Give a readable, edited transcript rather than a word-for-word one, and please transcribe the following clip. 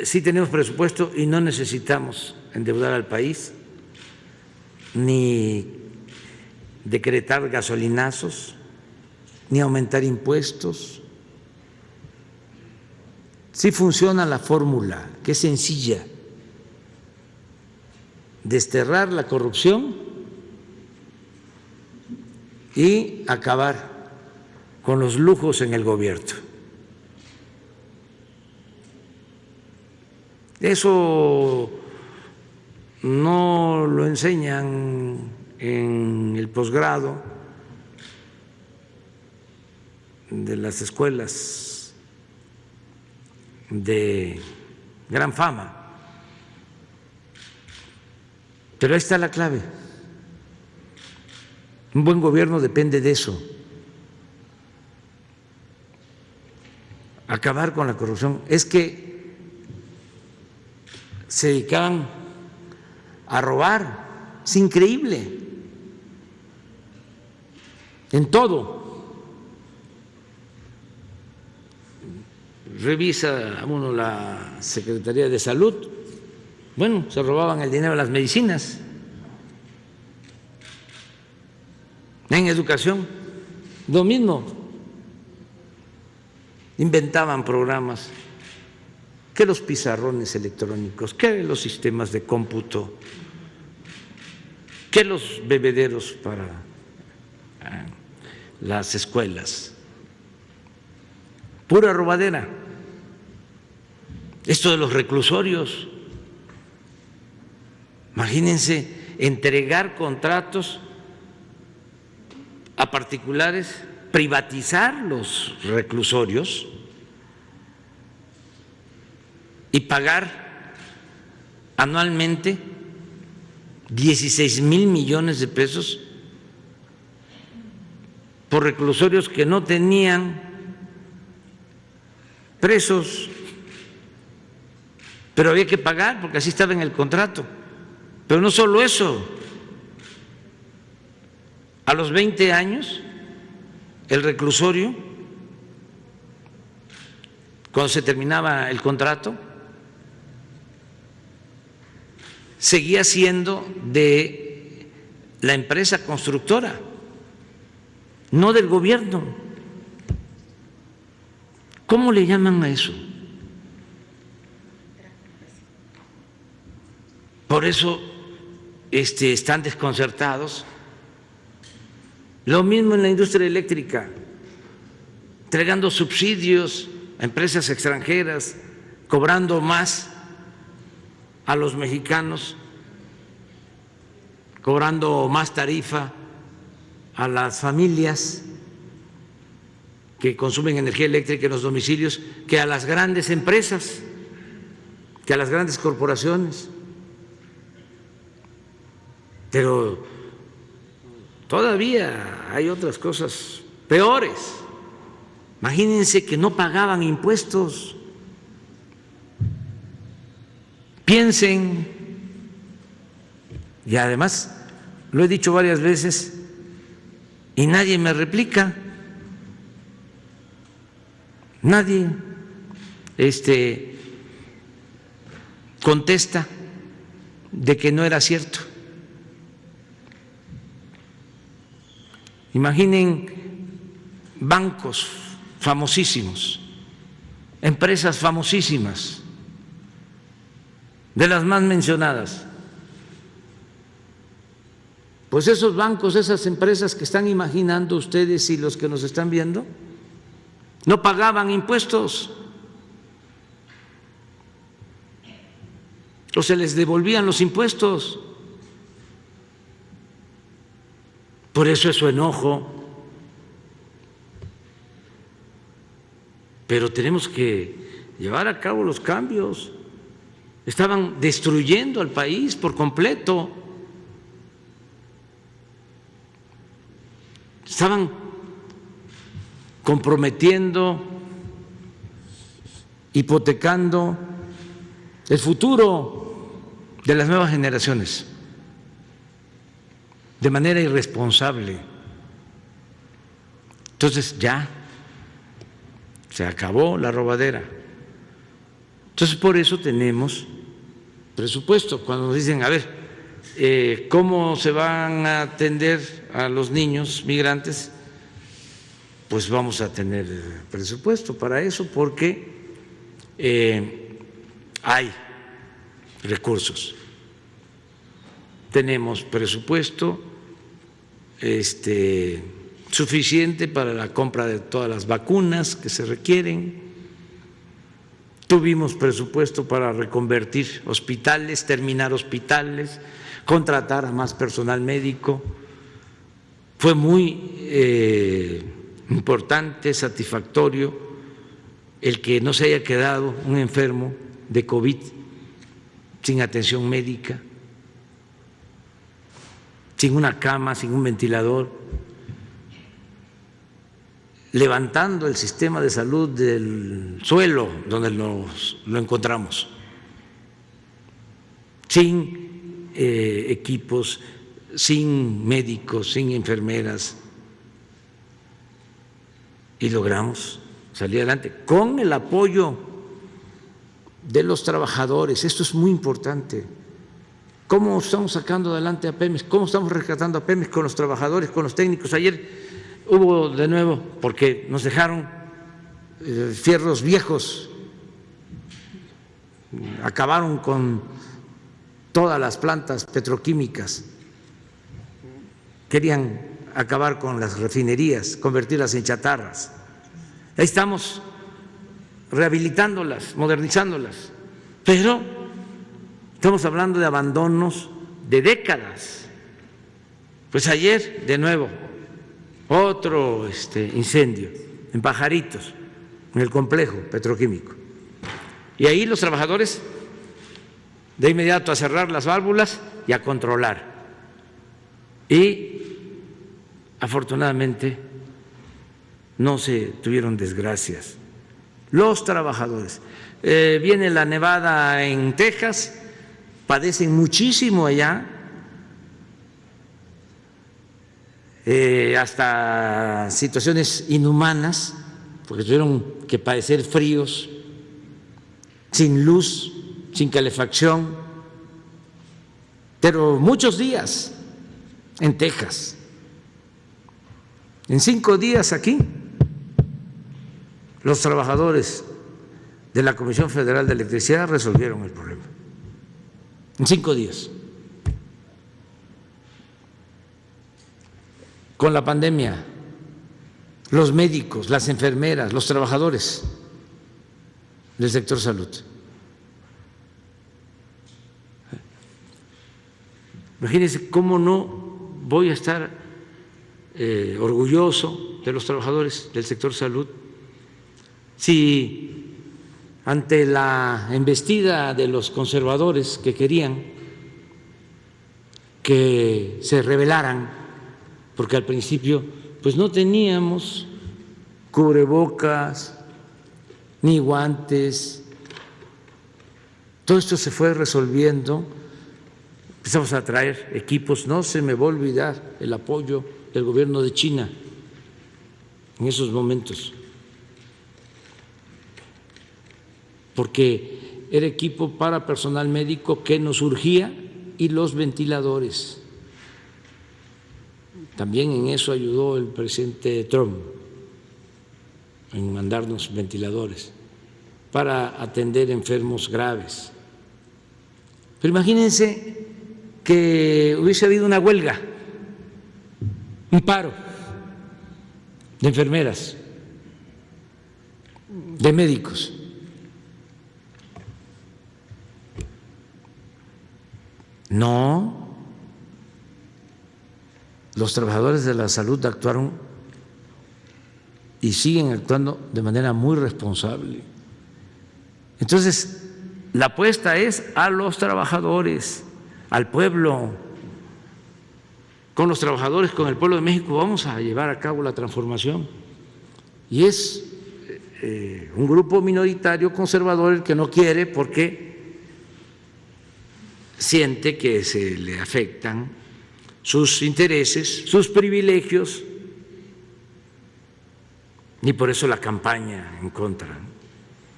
sí tenemos presupuesto y no necesitamos endeudar al país, ni decretar gasolinazos, ni aumentar impuestos. Sí funciona la fórmula, que es sencilla: desterrar la corrupción y acabar con los lujos en el gobierno. Eso no lo enseñan en el posgrado de las escuelas de gran fama, pero ahí está la clave. Un buen gobierno depende de eso: acabar con la corrupción. Es que se dedicaban a robar, es increíble, en todo. Revisa uno la Secretaría de Salud, bueno, se robaban el dinero de las medicinas. En educación, lo mismo, inventaban programas, que los pizarrones electrónicos, que los sistemas de cómputo, que los bebederos para las escuelas. Pura robadera. Esto de los reclusorios, imagínense entregar contratos a particulares, privatizar los reclusorios y pagar anualmente 16,000 millones de pesos por reclusorios que no tenían presos, pero había que pagar porque así estaba en el contrato. Pero no solo eso, a los 20 años el reclusorio, cuando se terminaba el contrato, seguía siendo de la empresa constructora, no del gobierno. ¿Cómo le llaman a eso? Por eso están desconcertados. Lo mismo en la industria eléctrica, entregando subsidios a empresas extranjeras, cobrando más a los mexicanos, cobrando más tarifa a las familias que consumen energía eléctrica en los domicilios que a las grandes empresas, que a las grandes corporaciones. Pero todavía hay otras cosas peores. Imagínense que no pagaban impuestos. Piensen, y además lo he dicho varias veces y nadie me replica, nadie contesta de que no era cierto. Imaginen bancos famosísimos, empresas famosísimas, de las más mencionadas. Pues esos bancos, esas empresas que están imaginando ustedes y los que nos están viendo, no pagaban impuestos o se les devolvían los impuestos. Por eso es su enojo. Pero tenemos que llevar a cabo los cambios. Estaban destruyendo al país por completo. Estaban comprometiendo, hipotecando el futuro de las nuevas generaciones de manera irresponsable. Entonces ya se acabó la robadera. Entonces, por eso tenemos presupuesto. Cuando nos dicen, a ver, ¿cómo se van a atender a los niños migrantes? Pues vamos a tener presupuesto para eso porque hay recursos. Tenemos presupuesto suficiente para la compra de todas las vacunas que se requieren. Tuvimos presupuesto para reconvertir hospitales, terminar hospitales, contratar a más personal médico. Fue muy importante, satisfactorio el que no se haya quedado un enfermo de COVID sin atención médica, sin una cama, sin un ventilador, levantando el sistema de salud del suelo donde lo encontramos, sin equipos, sin médicos, sin enfermeras, y logramos salir adelante con el apoyo de los trabajadores. Esto es muy importante. ¿Cómo estamos sacando adelante a Pemex? ¿Cómo estamos rescatando a Pemex? Con los trabajadores, con los técnicos. Ayer hubo de nuevo, porque nos dejaron fierros viejos, acabaron con todas las plantas petroquímicas, querían acabar con las refinerías, convertirlas en chatarras. Ahí estamos rehabilitándolas, modernizándolas, pero estamos hablando de abandonos de décadas. Pues ayer, de nuevo, otro incendio en Pajaritos, en el complejo petroquímico. Y ahí los trabajadores de inmediato a cerrar las válvulas y a controlar. Y afortunadamente no se tuvieron desgracias. Los trabajadores. Viene la nevada en Texas, padecen muchísimo allá, hasta situaciones inhumanas, porque tuvieron que padecer fríos, sin luz, sin calefacción, pero muchos días en Texas. En 5 días aquí, los trabajadores de la Comisión Federal de Electricidad resolvieron el problema. En 5 días. Con la pandemia, los médicos, las enfermeras, los trabajadores del sector salud. Imagínense cómo no voy a estar orgulloso de los trabajadores del sector salud si ante la embestida de los conservadores que querían que se rebelaran, porque al principio pues no teníamos cubrebocas ni guantes, todo esto se fue resolviendo, empezamos a traer equipos. No se me va a olvidar el apoyo del gobierno de China en esos momentos, porque era equipo para personal médico que nos urgía y los ventiladores. También en eso ayudó el presidente Trump, en mandarnos ventiladores para atender enfermos graves. Pero imagínense que hubiese habido una huelga, un paro de enfermeras, de médicos. No, los trabajadores de la salud actuaron y siguen actuando de manera muy responsable. Entonces, la apuesta es a los trabajadores, al pueblo. Con los trabajadores, con el pueblo de México, vamos a llevar a cabo la transformación. Y es un grupo minoritario conservador el que no quiere, porque siente que se le afectan sus intereses, sus privilegios, y por eso la campaña en contra.